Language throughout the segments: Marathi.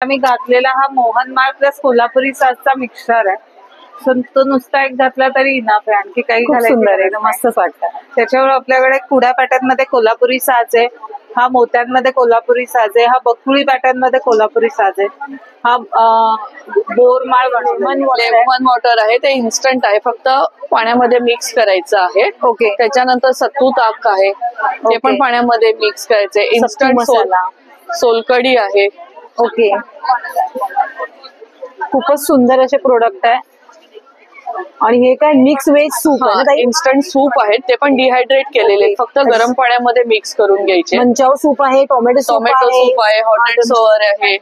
आम्ही घातलेला हा मोहनमाळ प्लस कोल्हापुरी साजचा मिक्सर आहे. तो नुसता एक घातला तरी इनाफ आहे, आणखी काही घालायचं मस्तच वाटतं. त्याच्यावर आपल्याकडे कुड्या पॅटर्न मध्ये कोल्हापुरी साज आहे, हा मोत्यांमध्ये कोल्हापुरी साज आहे, हा बकुळी पॅटर्न मध्ये कोल्हापुरी साज आहे, हा बोरमाळ लेमन वॉटर आहे, ते इन्स्टंट आहे, फक्त पाण्यामध्ये मिक्स करायचं आहे. ओके. त्याच्यानंतर सत्तू ताक आहे, ते पण पाण्यामध्ये मिक्स करायचंय. इन्स्टंट सोलकडी आहे. ओके. खूपच सुंदर असे प्रोडक्ट आहे. आणि हे काय मिक्स व्हेज सूप आहे, इन्स्टंट सूप आहे, ते पण डिहायड्रेट केलेले, फक्त गरम पाण्यामध्ये मिक्स करून घ्यायचे. मंचाव सूप आहे, टोमॅटो सूप आहे, हॉट सोअर आहे,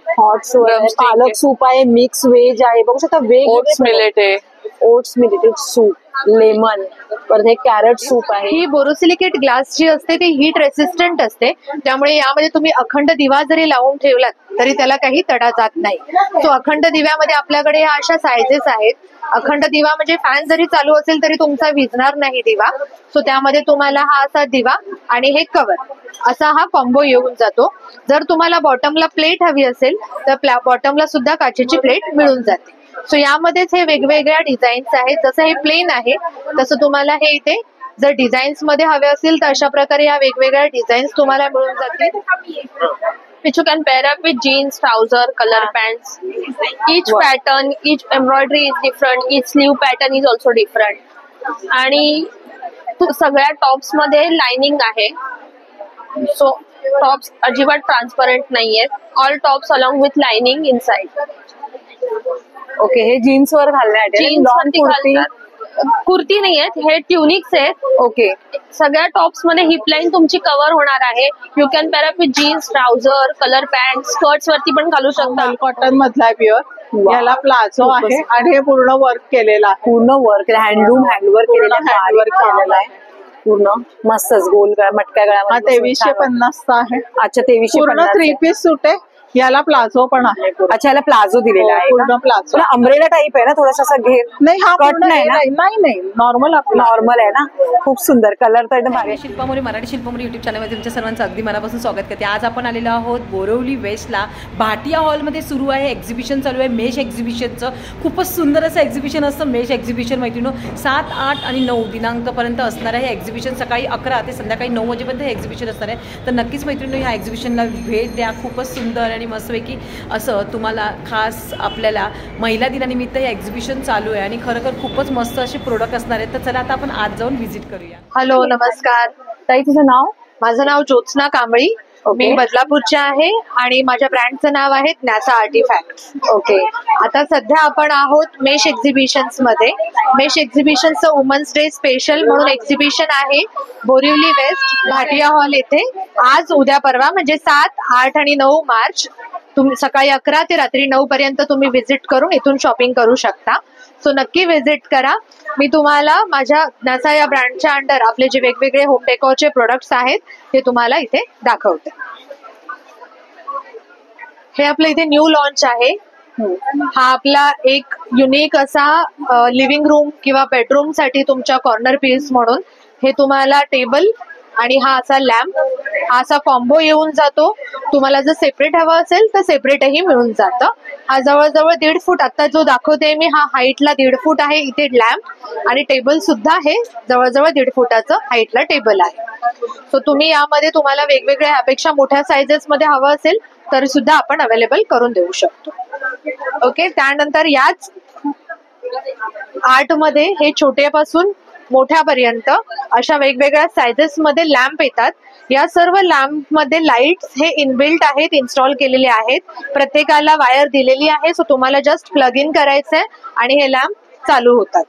पालक सूप आहे, मिक्स व्हेज आहे, बघू शकता. ओट्स मिलेट आहे, ओट्स मिलेटेड सूप, लेमन, परत एक कॅरट सूप आहे. ही बोरोसिलिकेट ग्लास जी असते ती हीट रेसिस्टंट असते, त्यामुळे यामध्ये तुम्ही अखंड दिवा जरी लावून ठेवलात तरी त्याला काही तडा जात नाही. सो अखंड दिव्यामध्ये आपल्याकडे ह्या अशा सायझेस आहेत. अखंड दिवा म्हणजे फॅन जरी चालू असेल तरी तुमचा विझणार नाही दिवा. सो त्यामध्ये तुम्हाला हा असा दिवा आणि हे कव्हर असा हा कॉम्बो येऊन जातो. जर तुम्हाला बॉटमला प्लेट हवी असेल तर बॉटमला सुद्धा काचेची प्लेट मिळून जाते. सो यामध्येच हे वेगवेगळ्या डिझाईन्स आहेत. जसं हे प्लेन आहे तसं तुम्हाला हे इथे जर डिझाईन्स मध्ये हवे असतील तर अशा प्रकारे या वेगवेगळ्या डिझाईन्स तुम्हाला मिळून जातील. which you can pair up with jeans, trouser, color pants. Each pattern, each embroidery is different. Each sleeve pattern is also different. आणि सगळ्या टॉप्स मध्ये लाइनिंग आहे. सो टॉप्स अजिबात ट्रान्सपरंट नाहीये. All tops along with lining inside. Okay. हे जीन्स वर घालण्यासाठी कुर्ती नाही आहेत, हे ट्युनिक्स आहेत. ओके. सगळ्या टॉप्स मध्ये हिप लाईन तुमची कव्हर होणार आहे. You can pair up with jeans, trouser, colour pant, skirts वरती पण घालू शकता. कॉटन मधला आहे प्युअर. याला प्लाझो आहे आणि हे पूर्ण वर्क केलेलं आहे. पूर्ण वर्क हँडवर्क केलेलं आहे. पूर्ण मस्तच गोल मटक्या गळ्यामध्ये. 2350 आहे. अच्छा, 2350. पूर्ण 3 पीस सूट आहे. याला प्लाझो पण आहे. अच्छा, याला प्लाझो दिलेला आहे. पूर्ण प्लाझो. अम्ब्रेला टाईप आहे ना, थोडासा असा घेर. नाही, हा कट नाही, नाही नॉर्मल आहे ना. खूप सुंदर कलर तर एकदम भारी. शिल्पा मोरे, मराठी शिल्पा मोरे युट्यूब चॅनलमध्ये तुमच्या सर्वांचं अगदी मनापासून स्वागत करते. आज आपण आलेलो आहोत बोरिवली वेस्टला. भाटिया हॉलमध्ये सुरू आहे एक्झिबिशन, चालू आहे मेश एक्झिबिशनचं. खूपच सुंदर असं एक्झिबिशन असतं मेश एक्झिबिशन. मैत्रिणी 7, 8 आणि 9 दिनांकपर्यंत असणार आहे हे एक्झिबिशन. सकाळी 11 ते संध्याकाळी 9 वाजेपर्यंत हे एक्झिबिशन असणार आहे. तर नक्कीच मैत्रिणी ह्या एक्झिबिशनला भेट द्या. खूपच सुंदर आणि मस्तपैकी असं तुम्हाला खास आपल्याला महिला दिनानिमित्त हे एक्झिबिशन चालू आहे आणि खरोखर खूपच मस्त असे प्रोडक्ट असणार आहेत. तर चला आता आपण आज जाऊन व्हिजिट करूया. हॅलो, नमस्कार ताई. तुझं नाव? माझं नाव ज्योत्स्ना कांबळी. मी बदलापूरच्या आहे आणि माझ्या ब्रँडचं नाव आहे न्यासा आर्टिफॅक्ट्स. ओके. आता सध्या आपण आहोत मेश एक्झिबिशन्स मध्ये. मेश एक्झिबिशनचं वुमन्स डे स्पेशल म्हणून एक्झिबिशन आहे बोरिवली वेस्ट भाटिया हॉल येथे. आज उद्या परवा म्हणजे 7, 8 आणि 9 मार्च तुम्ही सकाळी 11 ते रात्री 9 पर्यंत तुम्ही व्हिजिट करून इथून शॉपिंग करू शकता. सो नक्की व्हिजिट करा. मी तुम्हाला माझ्या न्यासा या ब्रँडच्या अंडर आपले जे वेगवेगळे होम डेकोरचे प्रोडक्ट्स आहेत ते तुम्हाला इथे दाखवते. हे आपलं इथे न्यू लॉन्च आहे. हा आपला एक युनिक असा लिव्हिंग रूम किंवा बेडरूम साठी तुमच्या कॉर्नर पीस म्हणून हे तुम्हाला टेबल आणि हा असा लॅम्प, हा असा कॉम्बो येऊन जातो. तुम्हाला जर सेपरेट हवं असेल तर सेपरेटही मिळून जातं. हा जवळजवळ 1.5 फूट आता जो दाखवते मी, हा हाईटला 1.5 फूट आहे. इथे लॅम्प आणि टेबल सुद्धा हे जवळजवळ 1.5 फुटाचं हाईटला टेबल आहे. सो तुम्ही यामध्ये तुम्हाला वेगवेगळ्या ह्यापेक्षा मोठ्या सायझेस मध्ये हवं असेल तरी सुद्धा आपण अवेलेबल करून देऊ शकतो. ओके. त्यानंतर याच आर्ट मध्ये हे छोट्यापासून मोठ्यापर्यंत अशा वेगवेगळ्या सायझेस मध्ये लॅम्प येतात. या सर्व लॅम्प मध्ये लाईट्स हे इनबिल्ट आहेत, इन्स्टॉल केलेले आहेत. प्रत्येकाला वायर दिलेली आहे. सो तुम्हाला जस्ट प्लग इन करायचंय आणि हे लॅम्प चालू होतात.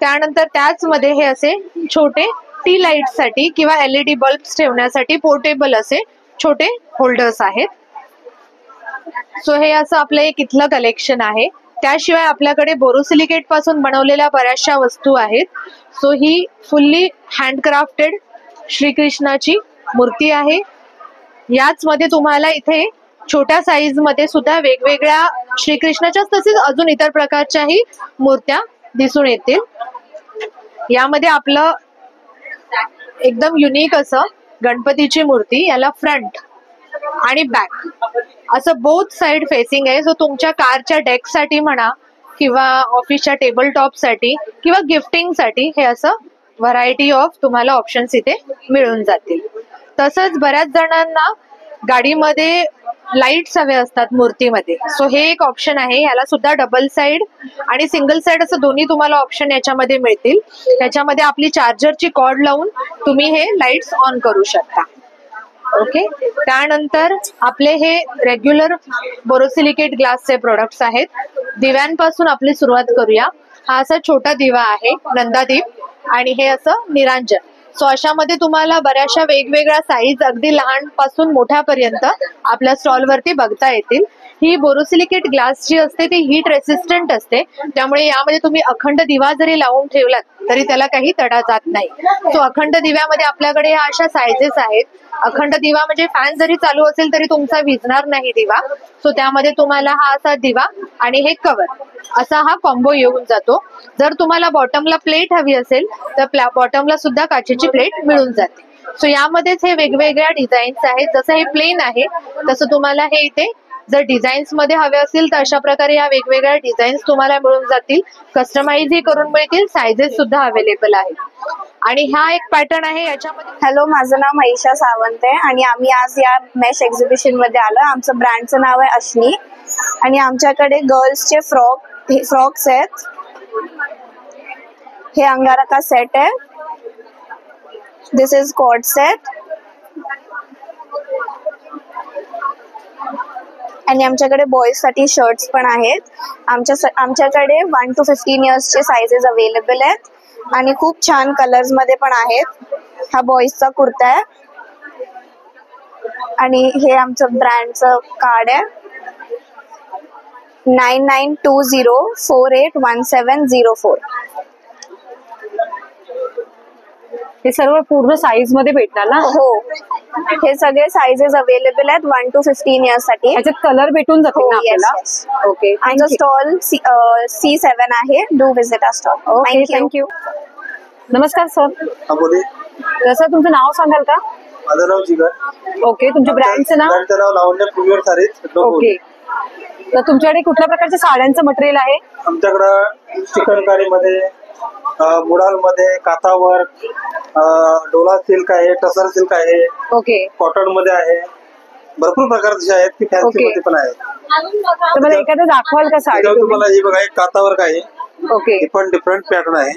त्यानंतर त्याच मध्ये हे असे छोटे टी लाईट साठी किंवा LED बल्ब्स ठेवण्यासाठी पोर्टेबल असे छोटे होल्डर्स आहेत. सो हे असं आपलं एक इथलं कलेक्शन आहे. त्याशिवाय आपल्याकडे बोरोसिलिकेट पासून बनवलेल्या बऱ्याचशा वस्तू आहेत. सो ही फुल्ली हँडक्राफ्टेड श्रीकृष्णाची मूर्ती आहे. याच मध्ये तुम्हाला इथे छोट्या साईज मध्ये सुद्धा वेगवेगळ्या श्रीकृष्णाच्याच तसेच अजून इतर प्रकारच्याही मूर्त्या दिसून येतील. यामध्ये आपलं एकदम युनिक असं गणपतीची मूर्ती, याला फ्रंट आणि बॅक असं बोथ साइड फेसिंग आहे. सो तुमच्या कारच्या डेक साठी म्हणा किंवा ऑफिसच्या टेबल टॉप साठी किंवा गिफ्टिंग साठी हे असं व्हरायटी ऑफ तुम्हाला ऑप्शन्स इथे मिळून जातील. तसंच बऱ्याच जणांना गाडीमध्ये लाईट्स हवे असतात मूर्तीमध्ये. सो हे एक ऑप्शन आहे. याला सुद्धा डबल साइड आणि सिंगल साइड असं दोन्ही तुम्हाला ऑप्शन याच्यामध्ये मिळतील. त्याच्यामध्ये आपली चार्जरची कॉर्ड लावून तुम्ही हे लाईट्स ऑन करू शकता. ओके. त्यानंतर आपले हे रेग्युलर बोरोसिलिकेट ग्लासचे प्रोडक्ट्स आहेत. दिव्यांपासून आपली सुरुवात करूया. हा असा छोटा दिवा आहे नंदादीप आणि हे असं निरांजन. सो अशामध्ये तुम्हाला बऱ्याचशा वेगवेगळ्या साईज अगदी लहानपासून मोठ्यापर्यंत आपल्या स्टॉलवरती बघता येतील. ही बोरोसिलिकेट ग्लास जी असते ती हीट रेसिस्टंट असते, त्यामुळे यामध्ये तुम्ही अखंड दिवा जरी लावून ठेवलात तरी त्याला काही तडा जात नाही. सो अखंड दिव्यामध्ये आपल्याकडे ह्या अशा साईजेस आहेत. अखंड दिवा म्हणजे फॅन जरी चालू असेल तरी तुमचा विझणार नाही दिवा. सो त्यामध्ये तुम्हाला हा असा दिवा आणि हे कव्हर असा हा कॉम्बो येऊन जातो. जर तुम्हाला बॉटमला प्लेट हवी असेल तर बॉटमला सुद्धा काचेची प्लेट मिळून जाते. सो यामध्येच हे वेगवेगळ्या डिझाईन्स आहेत. जसं हे प्लेन आहे तसं तुम्हाला हे इथे जर डिझाईन्स मध्ये हवे असतील तर अशा प्रकारे या वेगवेगळ्या डिझाईन्स तुम्हाला मिळून जातील. कस्टमाइज ही करून मिळतील. सायझेस सुद्धा अवेलेबल आहेत. आणि हा एक पॅटर्न आहे याच्यामध्ये. हॅलो, माझं नाव महिषा सावंत आहे आणि आम्ही आज या मेश एक्झिबिशन मध्ये आलो. आमचं ब्रँडचं नाव आहे अश्नी आणि आमच्याकडे गर्ल्सचे फ्रॉक्स आहेत. हे अंगारा का सेट आहे. दिस इज कॉर्ड सेट आणि आमच्याकडे बॉयज साठी शर्ट्स पण आहेत. आमच्याकडे 1 to 15 इयर्सचे साइजेस अवेलेबल आहेत आणि खूप छान कलर्स मध्ये पण आहेत. हा बॉयजचा कुर्ता आहे आणि हे आमचं ब्रँडचं कार्ड आहे. 9920481704. हे सर्व पूर्ण साईज मध्ये भेटणार ना? हो, हे सगळे साइजेस अवेलेबल आहेत 1 to 15 इयर्स साठी. याच्यात कलर भेटून जातील ना आपल्याला? ओके. आमचा स्टॉल C7 आहे. Do visit our stall. Okay, thank you. नमस्कार सर. बोले. सर तुमचं नाव सांगाल का? माझं नाव जिगर. ओके. तुमच्या ब्रँडचं नाव? ब्रँडचं नाव लावण्य प्रीमियर सारीज. ओके. तर तुमच्याकडे कुठल्या प्रकारच्या साड्यांचं मटेरियल आहे? आमच्याकडं चिकनकारीमध्ये, मुडालमध्ये, काथावर्क, डोला सिल्क आहे, टसर सिल्क आहे. ओके. कॉटन मध्ये आहे. भरपूर प्रकारचे आहेत की फॅन्सी मध्ये पण आहेत. तर मला एखादं दाखवाल का साडी? तुम्हाला ही बघा, एक काथावर्क आहे. ओके. हे पण डिफरंट पॅटर्न आहे.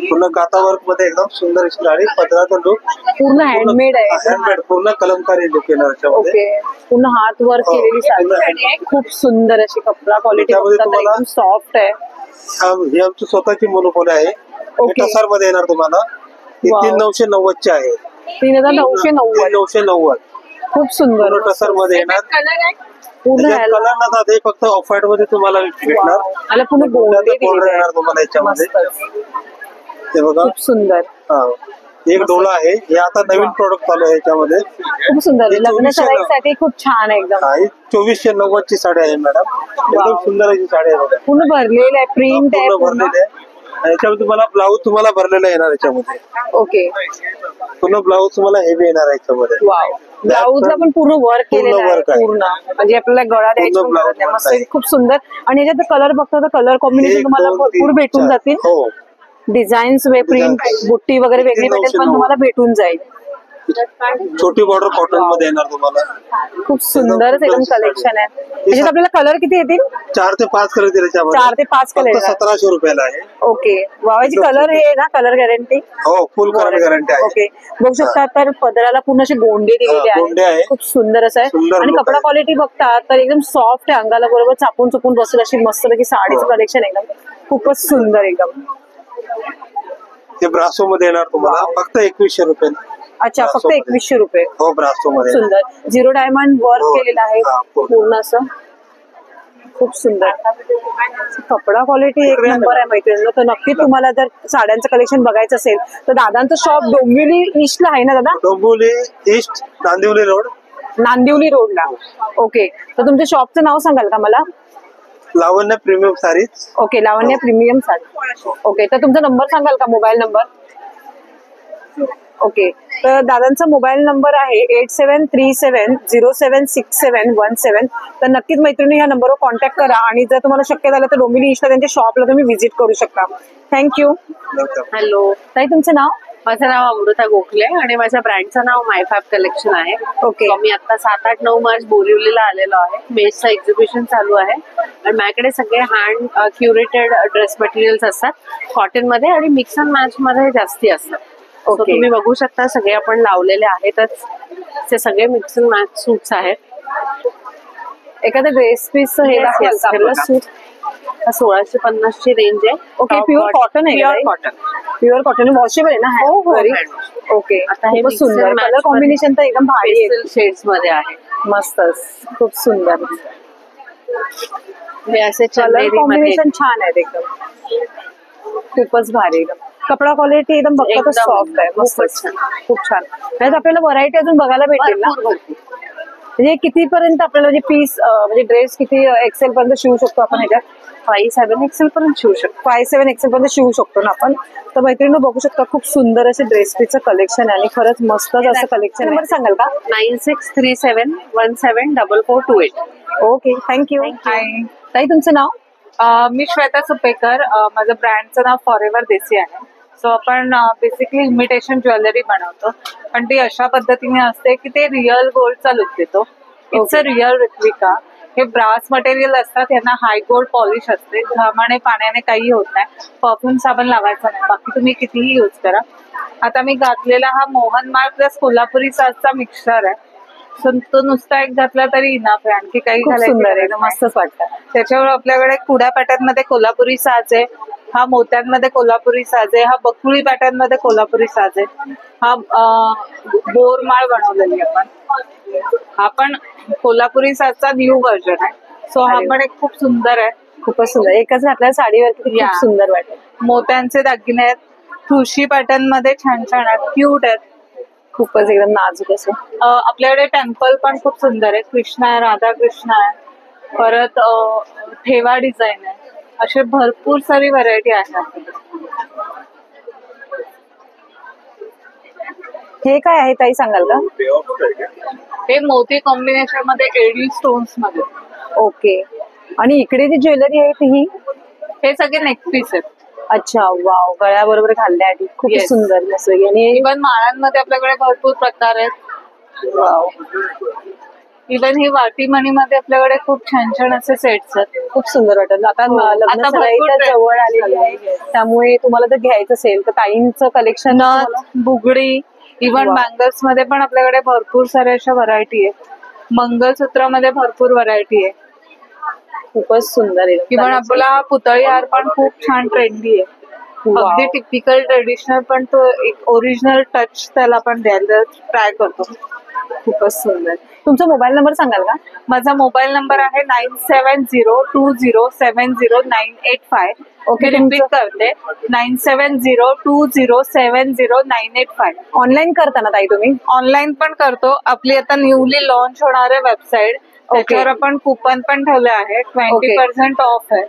पूर्ण काथावर्क मध्ये एकदम सुंदर अशी साडी, पदराचा लुक पूर्ण हँडमेड आहे. हँडमेड, पूर्ण कलमकारी लुक येणार याच्यामध्ये. ओके. पूर्ण हात वर्क केलेली साडी, खूप सुंदर अशी कपडा क्वालिटी एकदम सॉफ्ट आहे. ही आमची स्वतःची मोनोपोली आहे. टसर मध्ये येणार तुम्हाला. 3990 ची आहे. 3990. खूप सुंदर टसर मध्ये येणार. पूर्ण कलर नसतात, हे फक्त ऑफ व्हाईट मध्ये तुम्हाला भेटणार. पूर्ण बॉर्डर येणार तुम्हाला याच्यामध्ये. हे बघा, खूप सुंदर. एक डोला आहे. हे आता नवीन प्रोडक्ट चालू आहे याच्यामध्ये. खूप सुंदर. लग्न सराईसाठी खूप छान आहे एकदम. 2490 ची साडी आहे मॅडम. एकदम सुंदर अशी साडी आहे बघा. पूर्ण भरलेलं आहे. प्रिंट आहे भरलेले आहे. याच्यामध्ये तुम्हाला ब्लाऊज तुम्हाला भरलेला येणार याच्यामध्ये. ओके. पूर्ण ब्लाऊज तुम्हाला हेवी येणार याच्यामध्ये. ब्लाऊजला पण पूर्ण वर्क केलेलं आहे. पूर्ण म्हणजे आपल्याला गळा द्यायची मस्त, खूप सुंदर. आणि याच्यात कलर बघता तर कलर कॉम्बिनेशन तुम्हाला भरपूर भेटून जातील. डिझाईन्स, प्रिंट, बुट्टी वगैरे वेगळी भेटेल पण तुम्हाला भेटून जाईल. छोटी बॉर्डर कॉटन मध्ये येणार तुम्हाला. खूप सुंदर एकदम कलेक्शन आहे. त्याच्यात आपल्याला कलर किती येतील? 4 ते 5 कलर येतील याच्यामध्ये. 4 ते 5 कलर. 1700 रुपयाला आहे. ओके. वावाची कलर हे ना, कलर गॅरंटी? हो, फुल कलर गॅरंटी आहे. ओके. बघू शकता तर पदराला पूर्ण असे गोंडे दिलेले आहेत. खूप सुंदर असं आहे. आणि कपडा क्वालिटी बघता तर एकदम सॉफ्ट आहे. अंगाला बरोबर चापून चुपून बसेल अशी मस्तपैकी साडीचं कलेक्शन एकदम खूपच सुंदर एकदम. ते ब्रासो मध्ये येणार तुम्हाला फक्त 2100 रुपये. अच्छा, फक्त 2100 रुपये. हो, ब्रासो मध्ये. सुंदर. 0 डायमंड वर्क केलेलं आहे पूर्ण असं. खूप सुंदर. कपडा क्वालिटी एक नंबर आहे मैत्रिणी. तर नक्की तुम्हाला जर साड्यांचं कलेक्शन बघायचं असेल तर दादांचं शॉप डोंबिवली ईस्टला आहे ना दादा? Dombivli east, Nandivli road. नांदिवली रोडला. ओके. तर तुमच्या शॉपचं नाव सांगाल का मला? Lavanya premium saris. Okay. Lavanya premium sari. Okay. तर तुमचा नंबर सांगाल का, मोबाईल नंबर? ओके, तर दादांचा मोबाईल नंबर आहे 8737076717. तर नक्कीच मैत्रिणी ह्या नंबरवर कॉन्टॅक्ट करा आणि जर तुम्हाला शक्य झालं तर डोंबिवली ईस्टला त्यांच्या शॉपला तुम्ही व्हिजिट करू शकता. थँक्यू. हॅलो ताई तुमचं नाव? माझं नाव अमृता गोखले आणि माझ्या ब्रँडचं नाव मायफॅब कलेक्शन आहे. ओके. मी आता 7-8-9 मार्च बोरिवलीला आलेलो आहे. मेसचं एक्झिबिशन चालू आहे आणि माझ्याकडे सगळे हँड क्युरेटेड ड्रेस मटेरियल्स असतात कॉटन मध्ये आणि मिक्स अँड मॅच मध्ये जास्ती असतात. तुम्ही बघू शकता सगळे आपण लावलेले आहेतच. ते सगळे मिक्स अँड मॅच सूट्स आहेत. एखादा ड्रेस पीस हे दाखवाल सूट 1650 ची रेंज आहे. ओके, प्युअर कॉटन आहे. प्युअर कॉटन वॉशेबल आहे ना? ओके, आता हे सुंदर कलर कॉम्बिनेशन तर एकदम भारी आहे. शेड्स मध्ये आहे. मस्तच, खूप सुंदर. हे असे कलर कॉम्बिनेशन छान आहे एकदम, खूपच भारी. एकदम कपडा क्वालिटी एकदम बघता सॉफ्ट आहे. मस्त, खूप छान. त्यात आपल्याला व्हरायटी अजून बघायला भेटेल ना? म्हणजे कितीपर्यंत आपल्याला म्हणजे पीस म्हणजे ड्रेस किती एक्सेल पर्यंत शिवू शकतो आपण? ह्याच्यात 5-7 एक्सेल पर्यंत शिवू शकतो. 5-7 एक्सेल पर्यंत शिवू शकतो ना आपण. तर मैत्रिणी बघू शकता खूप सुंदर असे ड्रेस पीसचं कलेक्शन आहे आणि खरंच मस्तच असं कलेक्शन. नंबर सांगाल का? 9637174428. Okay, thank you. ताई तुमचं नाव? मी श्वेता सुपेकर. माझं ब्रँडचं नाव फॉरेवर देसी आहे. सो आपण बेसिकली इमिटेशन ज्वेलरी बनवतो, पण ती अशा पद्धतीने असते की ते रिअल गोल्डचा लुक देतो. It's a real replica. हे ब्रास मटेरियल असतात, यांना हाय गोल्ड पॉलिश असते. घामाने पाण्याने काही होत नाही. परफ्यूम साबण लावायचा नाही, बाकी तुम्ही कितीही यूज करा. आता मी घातलेला हा मोहनमाळ प्लस कोल्हापुरी साजचा मिक्सचर आहे. सो तो नुसता एक घातला तरी इनफ आहे, आणखी काही घालायचं. मस्तच वाटतं. त्याच्यावर आपल्याकडे कुडा पॅटर्न मध्ये कोल्हापुरी साज आहे. हा मोत्यांमध्ये कोल्हापुरी साज आहे. हा बकुळी पॅटर्न मध्ये कोल्हापुरी साज आहे. हा बोरमाळ बनवलेली आपण. हा पण कोल्हापुरी साजचा न्यू व्हर्जन आहे. सो हा पण एक खूप सुंदर आहे. खूपच सुंदर. एकच घातल्या साडीवर खूप सुंदर वाटेल. मोत्यांचे दागिने आहेत. ठुशी पॅटर्न मध्ये छान छान आहेत, क्यूट आहेत. खूपच एकदम नाजूक असं. आपल्याकडे टेम्पल पण खूप सुंदर आहे. कृष्ण आहे, राधा कृष्ण आहे, परत ठेवा डिझाईन आहे. असे भरपूर सारी व्हरायटी आहे. हे काय आहे ताई सांगाल का? हे मोती कॉम्बिनेशन मध्ये एडी स्टोन्स मध्ये. ओके, आणि इकडे जी ज्वेलरी आहे ती हे सगळे नेकपीस आहेत. अच्छा, वाव, गळ्याबरोबर घालण्यासाठी खूप सुंदर. मस्त. आणि इव्हन माळांमध्ये आपल्याकडे भरपूर प्रकार आहेत. वाव, इव्हन ही वाटीमणी मध्ये आपल्याकडे खूप छान छान असे सेट्स आहेत. खूप सुंदर वाटत. आता लग्न सराईच्या जवळ आलेली आहे, त्यामुळे तुम्हाला जर घ्यायचं असेल तर ताईंचं कलेक्शन, बुगडी, इव्हन बँगल्स मध्ये पण आपल्याकडे भरपूर साऱ्या अशा व्हरायटी आहे. मंगळसूत्रामध्ये भरपूर व्हरायटी आहे. खूपच सुंदर आहे. इव्हन आपला पुतळी हार पण खूप छान ट्रेंडी आहे. अगदी टिपिकल ट्रेडिशनल, पण तो एक ओरिजिनल टच त्याला आपण द्यायला ट्राय करतो. खूपच सुंदर. तुमचा मोबाईल नंबर सांगाल का? माझा मोबाईल नंबर आहे 9702070985. ओके, रिपीट करते, 9702070985. ऑनलाईन करताना ताई तुम्ही? ऑनलाईन पण करतो. आपली आता न्यूली लॉन्च होणार आहे वेबसाईट, त्याच्यावर आपण कुपन पण ठेवले आहे. 20% ऑफ आहे.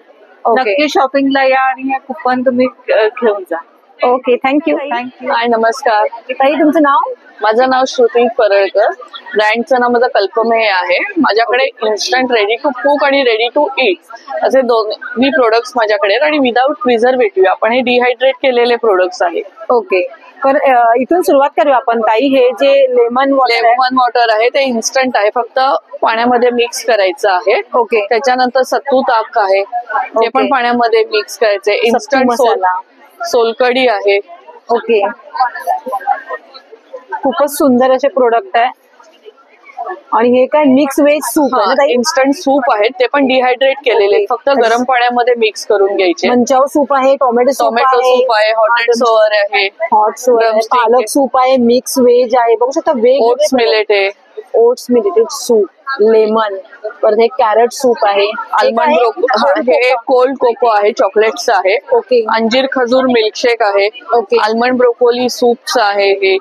नक्की शॉपिंगला या आणि हे कुपन तुम्ही घेऊन जा. Okay, thank you. हाय, नमस्कार ताई तुमचं नाव? माझं नाव श्रुती परळकर. ब्रँडचं नाव माझं कल्पमेय आहे. माझ्याकडे इन्स्टंट रेडी टू कुक आणि रेडी टू ईट असे दोन्ही प्रोडक्ट्स माझ्याकडे आहेत आणि विदाउट प्रिझर्वेटिव्ह आपण हे डिहायड्रेट केलेले प्रोडक्ट्स आहेत. ओके, तर इथून सुरुवात करूया आपण ताई. हे जे लेमन वॉटर आहे ते इन्स्टंट आहे, फक्त पाण्यामध्ये मिक्स करायचं आहे. ओके, त्याच्यानंतर सत्तू ताक आहे, ते पण पाण्यामध्ये मिक्स करायचे. इन्स्टंट मसाला, सोलकढी आहे. ओके, खूपच सुंदर असे प्रोडक्ट आहे. आणि हे काय मिक्स व्हेज सूप आहे? इन्स्टंट सूप आहेत, ते पण डिहायड्रेट केलेले, फक्त गरम पाण्यामध्ये मिक्स करून घ्यायचे. मंचाव सूप आहे, टोमॅटो सूप आहे, हॉट अँड सोअर आहे, पालक सूप आहे, मिक्स व्हेज आहे. बघू शकता ओट्स मिलेट आहे, ओट्स मिलेटेड सूप, लेमन, परत हे कॅरट सूप आहे, आल्मंड हे कोल्ड कोको आहे, चॉकलेट्स आहे. ओके, अंजीर खजूर मिल्कशेक आहे. ओके, आल्मंड ब्रोकोली सूप्स आहे. हे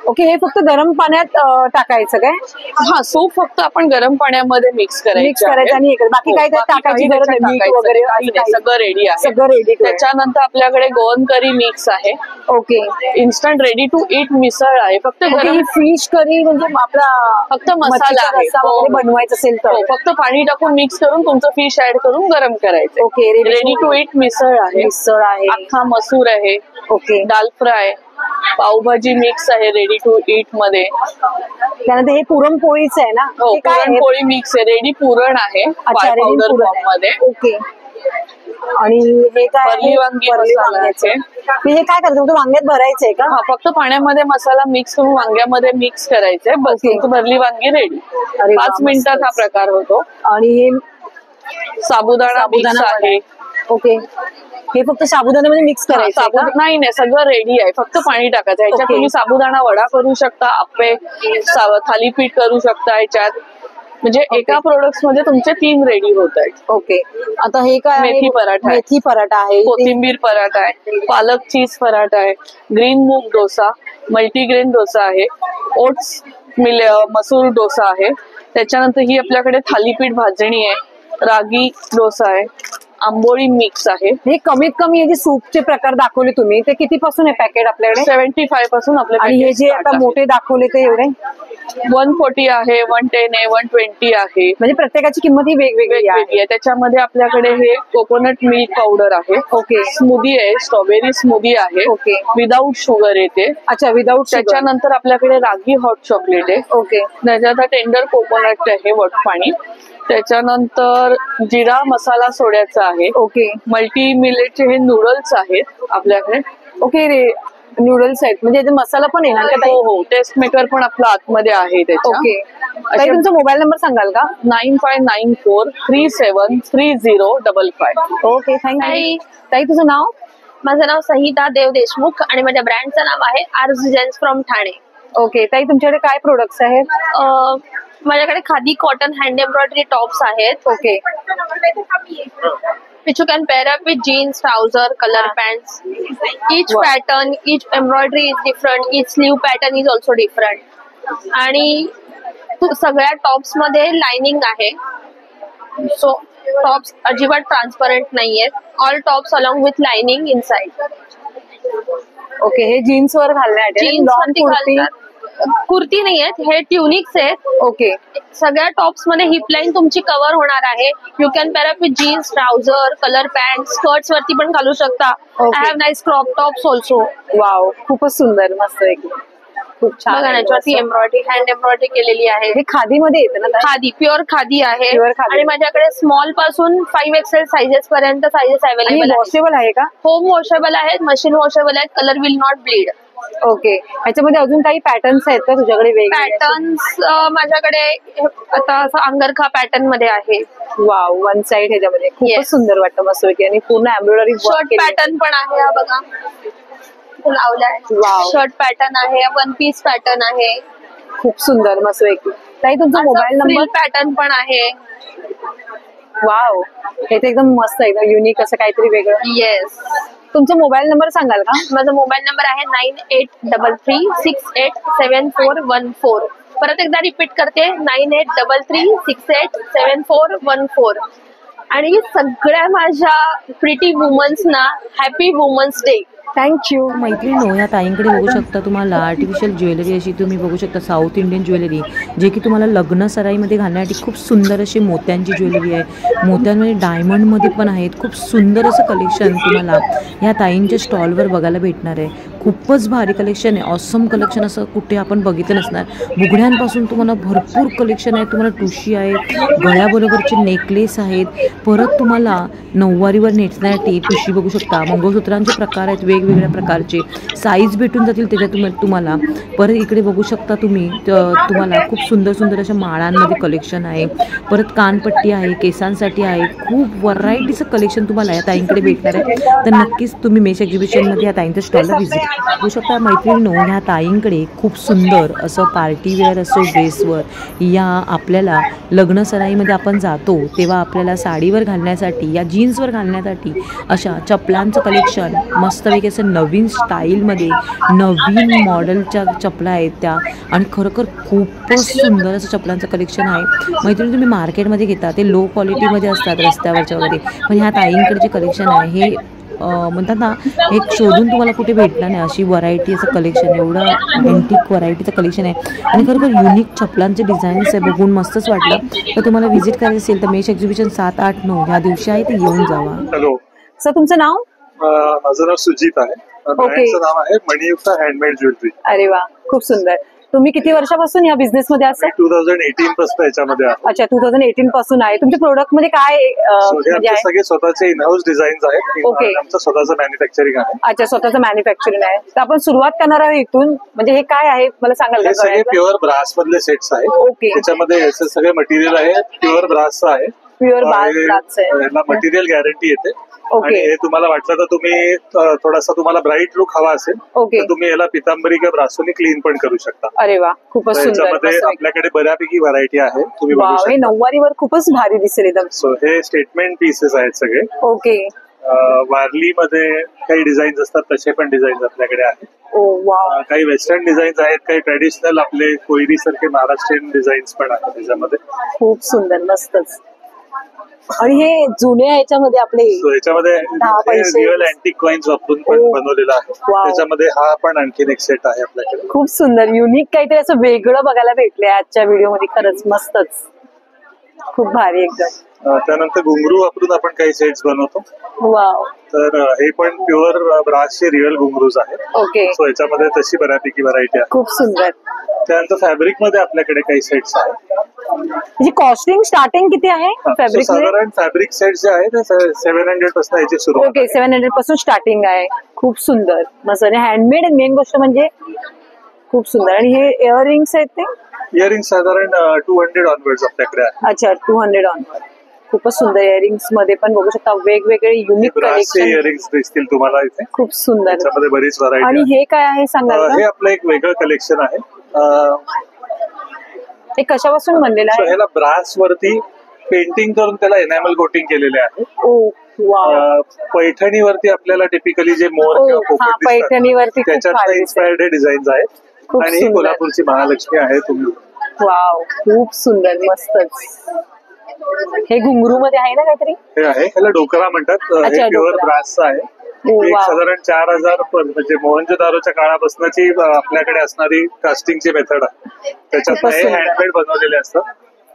ओके, हे फक्त गरम पाण्यात टाकायचं काय? हा, सूप फक्त आपण गरम पाण्यामध्ये मिक्स करायचं आणि बाकी काय टाकायची गरज नाही, मीठ वगैरे काही नाही, सगळं रेडी आहे. सगळं रेडी. त्याच्यानंतर आपल्याकडे गोवन करी मिक्स आहे. Okay, instant ready to eat misal आहे. फक्त फिश करी म्हणजे आपला फक्त मसाला बनवायचा असेल तर फक्त पाणी टाकून मिक्स करून तुमचं फिश ऍड करून गरम करायचं. Okay, ready to eat misal आहे. अख्खा मसूर आहे. ओके, दाल फ्राय, पावभाजी मिक्स आहे रेडी टू ईट मध्ये. त्यानंतर हे पुरणपोळीच आहे ना? हो, पुरणपोळी मिक्स आहे. रेडी पुरण आहे पावडर फॉर्म मध्ये. ओके, आणि हे काय? भरली वांगी मसाला आहे. हे काय करतो? वांग्यात भरायचंय का? हा, फक्त पाण्यामध्ये मसाला मिक्स करून वांग्यामध्ये मिक्स करायचंय. बस तुमचं भरली वांगी रेडी. 5 मिनिटात हा प्रकार होतो. आणि हे साबुदाणा मिक्स आहे. ओके, हे फक्त साबुदाण्यामध्ये मिक्स करायचं? नाही, सगळं रेडी आहे. फक्त पाणी टाकायचं. ह्याच्यात तुम्ही साबुदाणा वडा करू शकता, आप्पे, थालीपीठ करू शकता ह्याच्यात. म्हणजे एका प्रोडक्ट मध्ये तुमचे 3 रेडी होत आहेत. ओके, आता हे काय? मेथी पराठा. मेथी पराठा आहे, कोथिंबीर पराठा आहे, पालक चीज पराठा आहे, ग्रीन मूग डोसा, मल्टीग्रेन डोसा आहे, ओट्स मसूर डोसा आहे. त्याच्यानंतर ही आपल्याकडे थालीपीठ भाजणी आहे, रागी डोसा आहे, आंबोळी मिक्स आहे. हे कमीत कमी हे जे सूपचे प्रकार दाखवले तुम्ही ते किती पासून आहे पॅकेट आपल्याकडे? 75 पासून आपल्याकडे. आणि हे जे आता मोठे दाखवले ते एवढे 140 आहे, 110 आहे, 120 आहे. म्हणजे प्रत्येकाची किंमत ही वेगवेगळी आहे. त्याच्यामध्ये आपल्याकडे हे कोकोनट मिल्क पावडर आहे. ओके, स्मूदी आहे, स्ट्रॉबेरी स्मूदी आहे. ओके, विदाऊट शुगर येते. अच्छा, विदाऊट. त्याच्यानंतर आपल्याकडे रागी हॉट चॉकलेट आहे. ओके, त्याच्यात टेंडर कोकोनट आहे, वट पाणी. त्याच्यानंतर जिरा मसाला सोड्याचा आहे. ओके, मल्टी मिलेटचे हे नूडल्स आहेत आपल्याकडे. ओके, नूडल्स आहेत म्हणजे मसाला पण येणार का? हो, टेस्ट मेकर पण आपला आतमध्ये आहे त्याच्या. ओके, तुमचा मोबाईल नंबर सांगाल का? 9594373055. Okay, thank you. ताई, तुझं नाव? माझं नाव संहिता देव देशमुख आणि माझ्या ब्रँडचं नाव आहे आर्ज जेन्स फ्रॉम ठाणे. ओके, ताई तुमच्याकडे काय प्रोडक्ट्स आहेत? माझ्याकडे khadi cotton hand embroidery tops आहेत. Okay, which you can pair up with jeans, trouser, color pants. Each pattern, each embroidery is different. Each sleeve pattern is also different. आणि सगळ्या टॉप्स मध्ये लाइनिंग आहे. सो टॉप्स अजिबात ट्रान्सपरंट नाहीयेत. All tops along with lining inside. Okay, हे जीन्स वर घालण्यासाठी जीन्स वरती घालतात. कुर्ती नाही आहेत, हे ट्युनिक्स आहेत. ओके, सगळ्या टॉप्स मध्ये हिप लाईन तुमची कव्हर होणार आहे. You can pair up with jeans, trouser, colour pant, skirts वरती पण घालू शकता. I have nice crop tops also. Wow, खूपच सुंदर, मस्त एकदम. खूप छान. बघा याच्यावरती एम्ब्रॉयडरी, हँड एम्ब्रॉयडरी केलेली आहे. हे खादी मध्ये येतं ना? खादी, प्युअर खादी आहे. आणि माझ्याकडे स्मॉल पासून 5XL साइजेस पर्यंत साइजेस अवेलेबल आहेत. वॉशेबल आहे का? होम वॉशेबल आहेत, मशीन वॉशेबल आहेत. Colour will not bleed. Okay, ह्याच्यामध्ये अजून काही पॅटर्न्स आहेत का तुझ्याकडे? पॅटर्न्स माझ्याकडे आता असं अंगरखा पॅटर्न मध्ये आहे. वाव, वन साइड ह्याच्यामध्ये खूपच सुंदर वाटतं मस्त. आणि पूर्ण एम्ब्रॉयडरी शर्ट पॅटर्न पण आहे. हा बघा लावलाय. शर्ट पॅटर्न आहे, वन पीस पॅटर्न आहे. खूप सुंदर, मस्त. ताई तुमचा मोबाईल नंबर? पॅटर्न पण आहे. वाव, हे एकदम मस्त, एकदम युनिक असं काहीतरी वेगळं. येस. तुमचा मोबाईल नंबर सांगाल का? माझा मोबाईल नंबर आहे 9833687414. परत एकदा रिपीट करते, 9833687414. आणि सगळ्या माझ्या प्रिटी वुमन्सना हॅपी वुमन्स डे. थँक्यू. मैत्रिणी, या ताईंकडे बघू शकता तुम्हाला आर्टिफिशियल ज्वेलरी अशी तुम्ही बघू शकता, साऊथ इंडियन ज्वेलरी, जे की तुम्हाला लग्न सराईमध्ये घालण्यासाठी खूप सुंदर अशी मोत्यांची ज्वेलरी आहे. मोत्यांमध्ये डायमंडमध्ये पण आहेत. खूप सुंदर असं कलेक्शन तुम्हाला ह्या ताईंच्या स्टॉलवर बघायला भेटणार आहे. खूपच भारी कलेक्शन आहे, ऑसम कलेक्शन, असं कुठे आपण बघितलं नसणार. बुगड्यांपासून तुम्हाला भरपूर कलेक्शन आहे. तुम्हाला टुशी आहेत, गळ्याबरोबरचे नेकलेस आहेत, परत तुम्हाला नऊवारीवर नेटण्यासाठी टुशी बघू शकता. मंगळसूत्रांचे प्रकार आहेत, वेगवेगळ्या प्रकारचे साईज भेटून जातील त्याच्यात तुम्हाला. परत इकडे बघू शकता तुम्ही, तुम्हाला खूप सुंदर सुंदर अशा माळांमध्ये कलेक्शन आहे. परत कानपट्टी आहे, केसांसाठी आहे. खूप व्हरायटीचं कलेक्शन तुम्हाला या ताईंकडे भेटणार आहे. तर नक्कीच तुम्ही मेश एक्झिबिशनमध्ये या ताईंच्या स्टॉलला व्हिजिट बघू शकता मैत्रिणींनो, ह्या ताईंकडे खूप सुंदर असं पार्टीवेअर असो ड्रेसवर, या आपल्याला लग्न सराईमध्ये आपण जातो तेव्हा आपल्याला साडीवर घालण्यासाठी या जीन्सवर घालण्यासाठी अशा चपलांचं कलेक्शन मस्तपैकी असं नवीन स्टाईलमध्ये नवीन मॉडेलच्या चपला आहेत त्या, आणि खरोखर खूपच सुंदर असं चपलांचं कलेक्शन आहे. मैत्रिणी तुम्ही मार्केटमध्ये घेता ते लो क्वालिटीमध्ये असतात रस्त्यावरच्या वगैरे, पण ह्या ताईंकडे जे कलेक्शन आहे हे म्हणतात ना, एक शोधून तुम्हाला कुठे भेटणार नाही अशी व्हरायटी, असं कलेक्शन, एवढं अँटिक व्हरायटीचं कलेक्शन आहे आणि खरोखर युनिक चपलांचे डिझाईन्स आहे, बघून मस्तच वाटलं. तर तुम्हाला व्हिजिट करायचं असेल तर मेश एक्झिबिशन 7, 8, 9 ह्या दिवशी आहे, ते येऊन जावा. हॅलो सर, तुमचं नाव? माझं नाव सुजित आहे. ब्रँडचं नाव आहे मणियुक्त हँडमेड ज्वेलरी. अरे वा, खूप सुंदर. तुम्ही किती वर्षापासून या बिझनेस मध्ये आहात? 2018 पासून याच्यामध्ये आहे. अच्छा, 2018 पासून आहे. तुमच्या प्रोडक्ट मध्ये काय म्हणजे सगळे स्वतःचे इनहाऊस डिझाईन्स आहेत. ओके. आमचं स्वतःचं मॅन्युफॅक्चरिंग आहे. अच्छा, स्वतःचं मॅन्युफॅक्चरिंग आहे. तर आपण सुरुवात करणार आहोत इथून. म्हणजे हे काय आहे मला सांगाल का? सगळे प्युअर ब्रास मधले सेट्स आहेत. ओके. त्याच्यामध्ये सगळे मटेरियल आहे प्युअर ब्रासचं आहे. प्युअर ब्रास आहे. मटेरियल गॅरंटी येते. ओके. हे तुम्हाला वाटलं तर तुम्ही थोडासा तुम्हाला ब्राईट लुक हवा असेल ओके, तर तुम्ही याला पितांबरी किंवा ब्रासोनी क्लीन पण करू शकता. अरे वा, खूपच सुंदर. त्याच्यामध्ये आपल्याकडे बऱ्यापैकी व्हरायटी आहे. तुम्ही बघू शकता. हे नऊवारीवर खूपच भारी दिसेल एकदम. सो हे स्टेटमेंट पीसेस आहेत सगळे. ओके. वारली मध्ये काही डिझाईन्स असतात तसे पण डिझाईन्स आपल्याकडे आहेत. ओ वाव. काही वेस्टर्न डिझाईन्स आहेत, काही ट्रेडिशनल आपले कोयरी सारखे महाराष्ट्रीयन डिझाईन्स पण आहेत त्याच्यामध्ये. खूप सुंदर, मस्तच. आणि हे जुन्या याच्यामध्ये आपले याच्यामध्ये रिअल अँटिक कॉइन्स वापरून पण बनवलेला आहे. त्याच्यामध्ये हा पण आणखीन एक सेट आहे आपल्याकडे. खूप सुंदर, युनिक काहीतरी असं वेगळं बघायला भेटलंय आजच्या व्हिडिओ मध्ये. खरंच मस्तच, खूप भारी एकदम. त्यानंतर घुंगरू वापरून आपण काही सेट्स बनवतो. वाव. तर हे पण प्युअर ब्रासचे रिअल घुंगरूज आहेत. ओके. सो याच्यामध्ये तशी बऱ्यापैकी व्हरायटी आहे. खूप सुंदर. त्यानंतर फॅब्रिक मध्ये आपल्याकडे काही सेट्स आहेत. म्हणजे कॉस्टिंग स्टार्टिंग किती आहे फॅब्रिक? साधारण फॅब्रिक सेट जे आहे ते 700 पासून याची सुरुवात. ओके, 700 पासून स्टार्टिंग आहे. खूप सुंदर, मस्त. आणि हँडमेड मेन गोष्ट म्हणजे खूप सुंदर. आणि हे इयरिंग्स आहेत ते? इयरिंग्स साधारण 200 ऑनवर्ड्स आपल्याकडे आहे. अच्छा, 200 ऑनवर्ड. खूपच सुंदर. इयरिंग्स मध्ये पण बघू शकता वेगवेगळे युनिक कलेक्शन. इयरिंग्स दिसतील तुम्हाला इथे. खूप सुंदर. त्याच्यामध्ये बरीच व्हरायटी. आणि हे काय आहे सांगाल का? हे आपलं एक वेगळं कलेक्शन आहे. हे कशापासून बनलेलं आहे? ह्याला ब्रास वरती पेंटिंग करून त्याला एनॅमल कोटिंग केलेले आहे. Oh wow. पैठणीवरती आपल्याला टिपिकली जे मोर किंवा पोपट पैठणीवरती त्याच्यात इन्स्पायर्ड डिझाईन्स आहेत. आणि ही कोल्हापूरची महालक्ष्मी आहे. तुम्ही वाव, खूप सुंदर, मस्तच. हे घुंगरू मध्ये आहे ना काहीतरी? हे आहे, ह्याला डोकरा म्हणतात. हे प्युअर ब्रासचं आहे. साधारण 4000 म्हणजे मोहनजोदारोच्या काळापासूनची आपल्याकडे असणारी कास्टिंगची मेथड आहे. त्याच्यात हे हँडमेड बनवलेले असतात.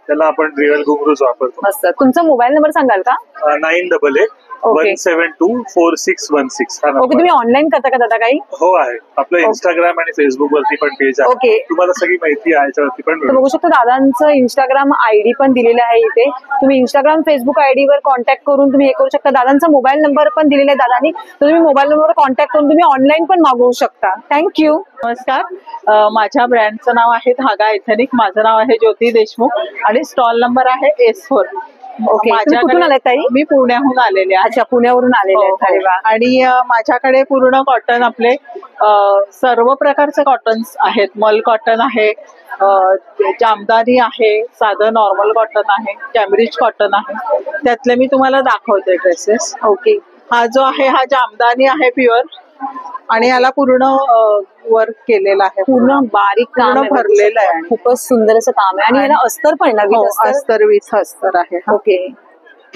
त्याला आपण रिअल घुंगरूज वापरतो. तुमचा मोबाईल नंबर सांगाल का? 9881724616. ओके. तुम्ही ऑनलाईन करता का दादा काही? हो आहे. आपलं इंस्टाग्राम आणि फेसबुक वरती पण पेज आहे. ओके. तुम्हाला सगळी माहिती आहे याच्यावरती पण बघू शकता. दादांचं इंस्टाग्राम आयडी पण दिलेलं आहे इथे. तुम्ही इंस्टाग्राम फेसबुक आयडी वर कॉन्टॅक्ट करून तुम्ही हे करू शकता. दादांचा मोबाईल नंबर पण दिलेला आहे दादांनी, तर तुम्ही मोबाईल नंबर कॉन्टॅक्ट करून तुम्ही ऑनलाईन पण मागवू शकता. थँक्यू. नमस्कार. माझ्या ब्रँडचं नाव आहे धागा एथनिक. माझं नाव आहे ज्योती देशमुख आणि स्टॉल नंबर आहे S4. ओके. कुठून आलाय ताई? मी पुण्याहून आलेले आहे. अच्छा, पुण्यावरून आलेले आहेत. आणि माझ्याकडे पूर्ण कॉटन आपले सर्व प्रकारचे कॉटन्स आहेत. मल कॉटन आहे, जामदानी आहे, साधं नॉर्मल कॉटन आहे, कॅम्ब्रिज कॉटन आहे. त्यातले मी तुम्हाला दाखवते ड्रेसेस. ओके. हा जो आहे हा जामदानी आहे प्युअर, आणि याला पूर्ण वर्क केलेलं आहे. पूर्ण बारीक काम भरलेलं आहे. खूपच सुंदर असं काम आहे. आणि याला अस्तर पण ना? अस्तर विथ अस्तर आहे. ओके.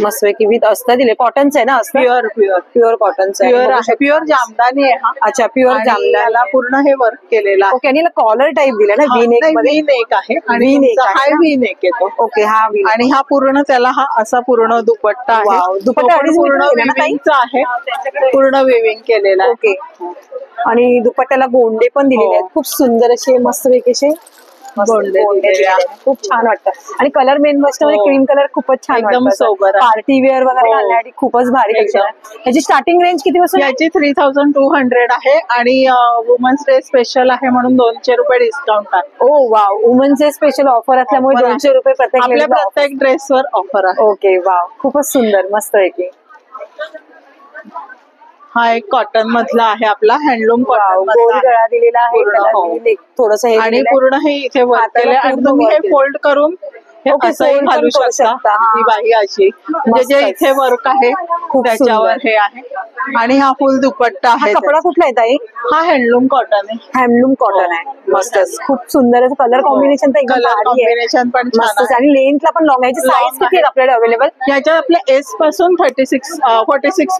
मस्त पैकी विथ अस्तर दिले. कॉटनचं आहे ना? प्युअर प्युअर प्युअर कॉटनचं आहे. प्युअर जामदानी आहे हा. अच्छा, प्युअर जामदानी. पूर्ण हे वर्क केलेलं आहे. ओके. आणि कॉलर टाईप दिला ना? वी नेक मध्ये? वी नेक आहे. आणि हा वी नेक येतो. ओके. हा वी. आणि हा पूर्ण त्याला हा असा पूर्ण दुपट्टा आहे. दुपट्टा पूर्ण विविंगचा आहे. पूर्ण विविंग केलेला आहे. ओके. आणि दुपट्ट्याला गोंडे पण दिलेले आहेत. खूप सुंदर असे मस्त पैकी असे गोंडे. खूप छान वाटतं. आणि कलर मेन गोष्ट म्हणजे क्रीम कलर खूपच छान, एकदम सोबर. पार्टी वेअर वगैरे घालण्यासाठी खूपच भारी कलेक्शन आहे. याची स्टार्टिंग रेंज किती पासून? याची 3200 आहे. आणि वुमन्स डे स्पेशल आहे म्हणून 200 रुपये डिस्काउंट आहे. Oh wow. Women's day special offer असल्यामुळे 200 रुपये प्रत्येक ड्रेसवर ऑफर आहे. ओके. वाव, खूपच सुंदर, मस्त पैकी. हा एक कॉटन मधला आहे आपला हँडलूम कॉटन गोल गळा दिलेला आहे थोडस आणि पूर्ण हे इथे वर्क केलंय आणि तुम्ही हे फोल्ड करून असंही घालू शकता ही बाही अशी म्हणजे जे इथे वर्क आहे त्याच्यावर हे आहे आणि हा फुल दुपट्टा आहे. कपडा कुठला आहे ताई? हा हँडलूम कॉटन आहे. हँडलूम कॉटन आहे मस्तच खूप सुंदर कलर कॉम्बिनेशन तर एकदम भारी आहे. कॉम्बिनेशन पण मस्त आणि लेंथला पण लॉंग आहे. साईज किती आहे आपल्याला अवेलेबल? याच्यात आपल्या एस पासून 46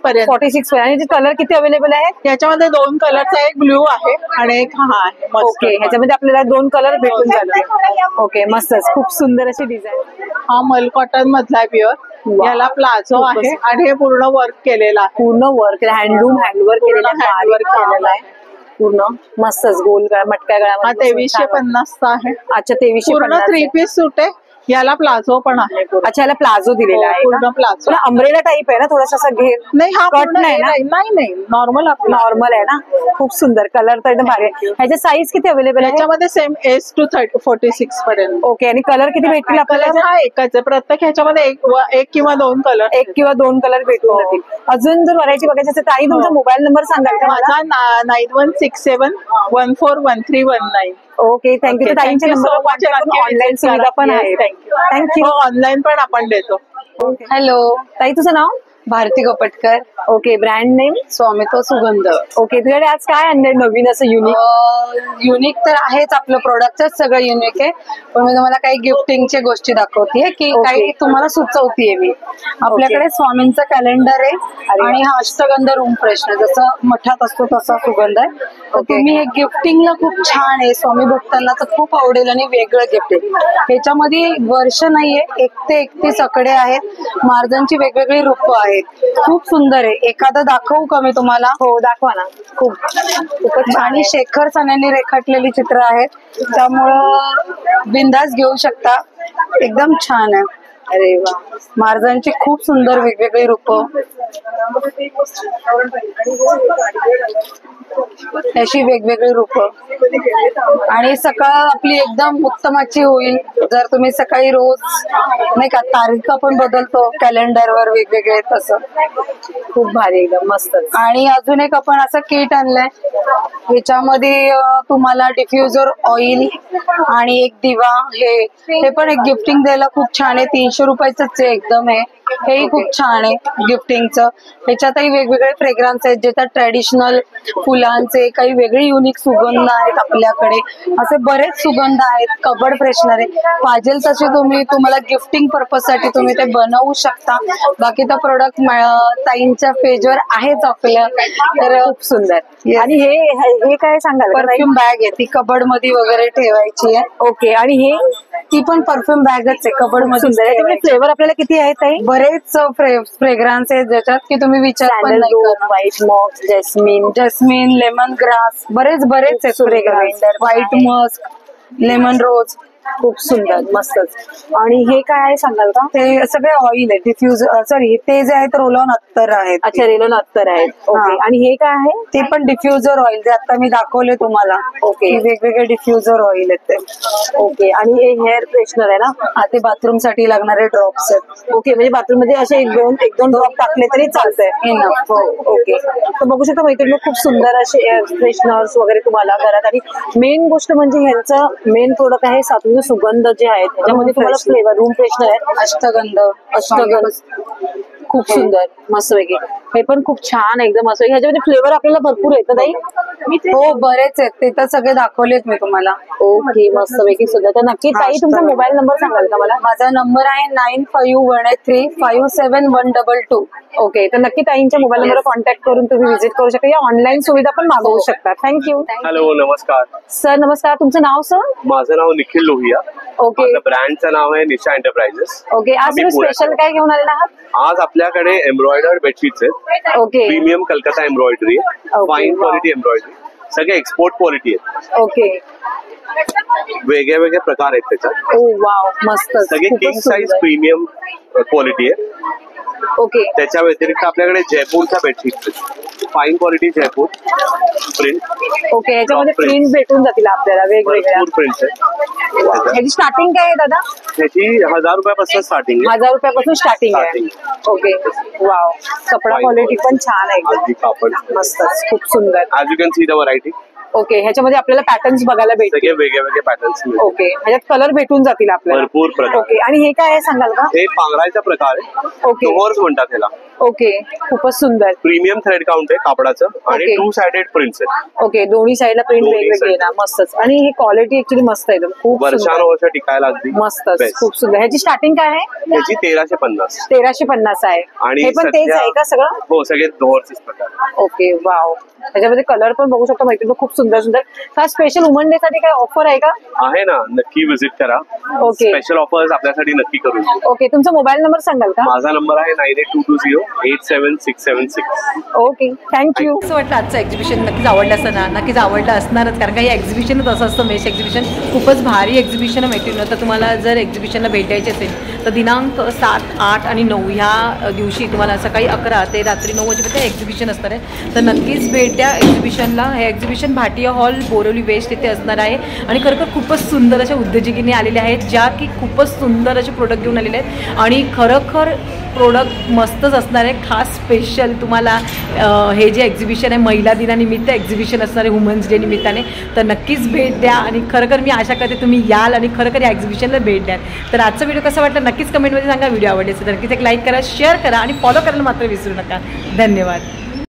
पर्यंत 46 आणि कलर किती अवेलेबल आहेत? याच्यामध्ये 2 कलरचा एक ब्ल्यू आहे आणि एक हा आहे. ओके ह्याच्यामध्ये आपल्याला 2 कलर भेटून जातात. ओके मस्तच खूप सुंदर अशी डिझाईन. हा मल कॉटन मधला प्युअर याला प्लाझो आहे आणि हे पूर्ण वर्क केलेलं आहे. पूर्ण वर्क हँडलूम हँडवर्क केलेलं आहे पूर्ण मस्तच गोल गळा मटक्या गळ्यामध्ये. 2350 आहे. अच्छा 2350 पूर्ण 3 पीस सूट आहे. याला प्लाझो पण आहे. अच्छा याला प्लाझो दिलेला आहे पूर्ण प्लाझो. अम्ब्रेला टाईप आहे ना थोडासा असा घेर? नाही हा कट नाही ना? नाही नॉर्मल नॉर्मल आहे ना. खूप सुंदर कलर तर एकदम भारी आहे. ह्याच्या साईज किती अवेलेबल आहे? याच्यामध्ये सेम एस टू 46 पर्यंत. ओके आणि कलर किती भेटतील आपल्याला? हा एकच आहे. प्रत्येक ह्याच्यामध्ये एक किंवा 2 कलर भेटून जातील. अजून जर व्हरायटी बघायची असेल ताई तुमचा मोबाईल नंबर सांगाल का? माझा 9167141319. Okay thank you. ताईंचे नंबर ऑनलाईन सुविधा पण आहे. थँक्यू. ऑनलाईन पण आपण देतो. हॅलो ताई तुझं नाव? Bharati Gopatkar. Okay brand name? Swamitva Sugandh. Okay तुझ्याकडे आज काय आणलंय नवीन असं युनिक तर आहेच आपलं प्रोडक्टच सगळं युनिक आहे पण मी तुम्हाला काही गिफ्टिंगच्या गोष्टी दाखवतेय की काही तुम्हाला सुचवतेय मी. आपल्याकडे स्वामींचं कॅलेंडर आहे आणि हा अष्टगंध रूम फ्रेशनर जसं मठात असतो तसा सुगंध आहे. तर तुम्ही हे गिफ्टिंगला खूप छान आहे. स्वामी भक्तांना तर खूप आवडेल आणि वेगळं गिफ्ट आहे. ह्याच्यामध्ये वर्ष नाहीये 1 ते 31 आकडे आहेत. महाराजांची वेगवेगळी रूपं आहेत. खूप सुंदर आहे. एखादं दाखवू का मी तुम्हाला? हो दाखवा ना. खूपच आणि शेखर सानेंनी रेखाटलेली चित्र आहेत त्यामुळं बिंदास घेऊ शकता. एकदम छान आहे. अरे वा महाराजांची खूप सुंदर वेगवेगळी रूपं अशी वेगवेगळी रूपं आणि सकाळ आपली एकदम उत्तमाची होईल जर तुम्ही सकाळी रोज नाही का तारीख आपण बदलतो कॅलेंडरवर वेगवेगळे तसं. खूप भारी एकदम मस्त. आणि अजून एक आपण असं किट आणलंय ह्याच्यामध्ये तुम्हाला डिफ्युजर ऑइल आणि एक दिवा हे पण एक गिफ्टिंग द्यायला खूप छान आहे. 300 रुपयाचंच आहे एकदम. हेही खूप छान आहे गिफ्टिंगचं. ह्याच्यातही वेगवेगळे फ्रेग्रन्स आहेत ज्याच्यात ट्रॅडिशनल फुलांचे काही वेगळे युनिक सुगंध आहेत आपल्याकडे. असे बरेच सुगंध आहेत. कबड फ्रेशनर आहे. पाहिजे तसे तुम्हाला गिफ्टिंग पर्पज साठी तुम्ही ते बनवू शकता. बाकी तर प्रोडक्ट ताईंच्या पेजवर आहेच आपल्या. तर खूप सुंदर. आणि हे काय सांगाल? परफ्यूम बॅग आहे ती कबड मध्ये वगैरे ठेवायची आहे. ओके आणि हे ती पण परफ्यूम बॅगच आहे कबड मध्ये. फ्लेवर आपल्याला किती आहेत ताई? बरेच फ्रेग्रन्स आहेत ज्याच्यात की तुम्ही विचार पण नाही करणार. व्हाईट मॉक्स, जस्मिन, लेमन ग्रास बरेच आहेत फ्रेग्रन्स. व्हाईट मस्क, लेमन रोज खूप सुंदर मस्तच. आणि हे काय आहे सांगाल का? ते सगळे ऑइल आहे. डिफ्यूज सॉरी ते जे आहेत रोल ऑन अत्तर आहेत. अच्छा रेलोन अत्तर आहेत. ओके आणि हे काय आहे? ते पण डिफ्युजर ऑइल जे आता मी दाखवले तुम्हाला. ओके वेगवेगळे डिफ्युजर ऑइल आहेत ते. ओके आणि हे हेअर फ्रेशनर आहे ना? ते बाथरूम साठी लागणारे ड्रॉप्स आहेत. ओके म्हणजे बाथरूम मध्ये असे एक दोन ड्रॉप टाकले तरी चालतंय. हो ओके तर बघू शकता मैत्रिणी खूप सुंदर असे एअर फ्रेशनर्स वगैरे तुम्हाला घरात. आणि मेन गोष्ट म्हणजे ह्यांचं मेन प्रोडक्ट आहे सात्विक सुगंध जे आहेत त्याच्यामध्ये तुम्हाला फ्लेवर रूम फ्रेशनर आहे. अष्टगंध खूप सुंदर मस्त वेगळी. हे पण खूप छान एकदम असं. ह्याच्यामध्ये फ्लेवर आपल्याला भरपूर येतात ताई? हो बरेच आहेत. ते तर सगळे दाखवलेत मी तुम्हाला. ओके मस्त वेगळी सुद्धा. तर नक्की ताई तुमचा मोबाईल नंबर सांगाल का मला? माझा नंबर आहे 9518357122. ओके तर नक्की ताईंच्या मोबाईल नंबर कॉन्टॅक्ट करून तुम्ही व्हिजिट करू शकता. या ऑनलाईन सुविधा पण मागवू शकता. थँक्यू. हॅलो नमस्कार सर. नमस्कार. तुमचं नाव सर? माझं नाव निखिल लोहिया. ओके. ब्रँडचं नाव आहे निशा एंटरप्राइजेस. ओके आज तुम्ही स्पेशल काय घेऊन आलेला आहात? आज आपल्याकडे एम्ब्रॉयडर्ड बेडशीट्स आहेत. ओके. प्रीमियम कलकत्ता एम्ब्रॉयडरी आहे. Fine quality embroidery. सगळे एक्सपोर्ट क्वालिटी आहेत. ओके. वेगळे वेगळे प्रकार आहेत त्याच्यात. ओ वाव मस्त. सगळे किंग साइज प्रीमियम क्वालिटी आहे. ओके. त्याच्या व्यतिरिक्त आपल्याकडे जयपूरच्या bedsheets fine quality Jaipur print. Okay याच्यामध्ये प्रिंट भेटून जातील आपल्याला वेगवेगळ्या प्रिंट्स आहेत. ह्याची स्टार्टिंग काय आहे दादा? त्याची 1000 रुपयापासून स्टार्टिंग आहे. 1000 रुपयापासून स्टार्टिंग आहे. Okay, wow. कपडा क्वालिटी पण छान आहे एकदम. कापड मस्त, खूप सुंदर. As you can see the variety. Okay, ह्याच्यामध्ये आपल्याला पॅटर्न्स बघायला भेटतील. सगळे वेगळे पॅटर्न्स. ओके, ह्याच्यात कलर भेटून जातील आपल्याला. भरपूर प्रकार. ओके, आणि हे काय आहे सांगाल का? हे पांघरायचा प्रकार आहे. ओके, डोअर्स म्हणतात त्याला. ओके, खूपच सुंदर. प्रीमियम थ्रेड काउंट आहे कापडाचं आणि 2 साइडेड प्रिंट्स आहे. ओके, दोन्ही साईडला प्रिंट वेगवेगळे ना, मस्तच. आणि ही क्वालिटी ऍक्च्युअली मस्त आहे, खूप वर्षानुवर्ष टिकायला अगदी मस्तच, खूप सुंदर. ह्याची स्टार्टिंग काय आहे? ह्याची 1350. 1350 आहे. आणि हे पण तेच आहे का सगळं? हो, सगळे डोअर्सच प्रकार. Okay, wow. त्याच्यामध्ये कलर पण बघू शकतो मैत्रिणी, खूप सुंदर सुंदर. का स्पेशल वुमन डे साठी काय ऑफर आहे का? आहे ना, नक्की विजिट करा. ओके, स्पेशल ऑफर्स आपल्यासाठी नक्की करू. ओके, तुमचा मोबाईल नंबर सांगाल का? माझा नंबर आहे 9822087676. Okay, thank you. असं वाटलं आजचं एक्झिबिशन नक्कीच आवडलं असतं ना, नक्कीच आवडलं असणारच, कारण का हे एक्झिबिशनच असं असतं. मेश एक्झिबिशन खूपच भारी एक्झिबिशन आहे मैत्रिणी. तर तुम्हाला जर एक्झिबिशनला भेट द्यायची असेल तर दिनांक 7, 8 आणि 9 ह्या दिवशी तुम्हाला सकाळी 11 ते रात्री 9 वाजेपर्यंत एक्झिबिशन असणार आहे. तर नक्कीच भेट द्या एक्झिबिशनला. हे exhibition Bhatia hall Borivali west इथे असणार आहे. आणि खरोखर खूपच सुंदर अशा उद्योजकीने आलेल्या आहेत, ज्या की खूपच सुंदर असे प्रोडक्ट घेऊन आलेले आहेत. आणि खरोखर प्रोडक्ट मस्तच असणार आहे. खास स्पेशल तुम्हाला हे जे एक्झिबिशन आहे महिला दिनानिमित्त एक्झिबिशन असणार आहे, वुमन्स डे निमित्ताने. तर नक्कीच भेट द्या. आणि खरोखर मी आशा करते तुम्ही याल आणि खरोखर या एक्झिबिशनला भेट द्याल. तर आजचा व्हिडिओ कसा वाटला नक्कीच कमेंटमध्ये सांगा. व्हिडिओ आवडले असेल तर नक्कीच एक लाईक करा, शेअर करा आणि फॉलो करायला मात्र विसरू नका. धन्यवाद.